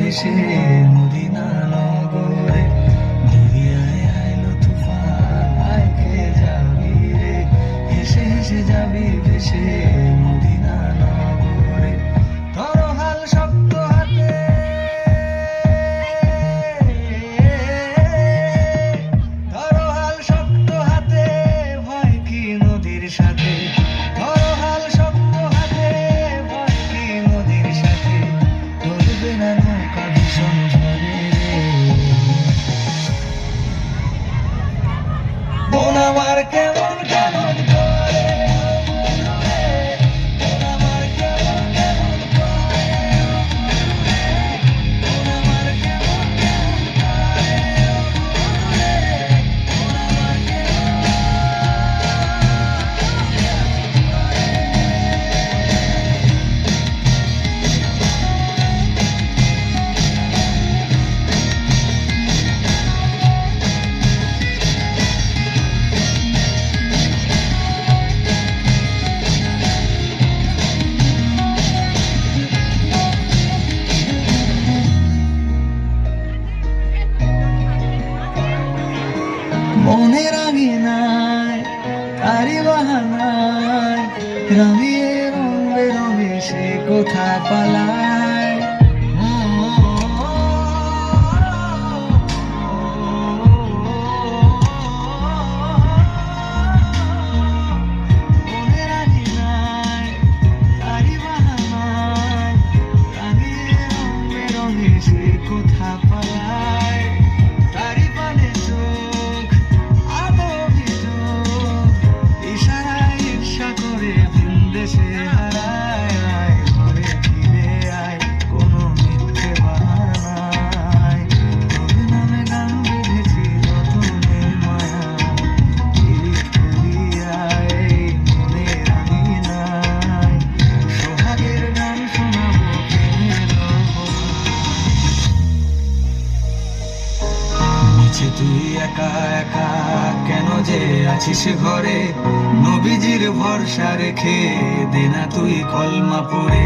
ভেসে মদিনা নগরে। দুনিয়ায় আইলো তুফান, আয় খেয়ে যাবি রে, হেসে হেসে যাবি ভেসে মদিনা নগরে। ধরো হাল শক্ত হাতে, ধরো হাল শক্ত হাতে, ভয় কি নদীর সাথে। ধরো হাল শক্ত হাতে, ভয় কি নদীর সাথে। ডুববে না নৌকা ভীষণ ঝড়ে রে। মন আমার কেমন কেমন করে, মন আমার কেমন কেমন করে, মন আমার কেমন কেমন করে, মন আমার মনের আঙিনায় তারি বাহানায় রাঙিয়ে রং বেরঙে সে কোথা পালায়। মনের আঙিনায় তারি বাহানায় রাঙিয়ে রং বেরঙে সে কোথা পালায়। তারি পানে চোখ ইশারায় ঈর্ষা করে ভিনদেশে হারায়। ঘরে ফিরে আয়, কোনো মিথ্যে বাহানায়। তোর নামে গান বেঁধেছি যতনে মায়া, পীড়িত করিয়ায় মনের আঙিনায়। সোহাগের গান শোনাবো প্রেমের নিচে তুই একা একা কেন যে আছিস ঘরে। নবীজির ভরসা রেখে দে না তুই কলমা পড়ে।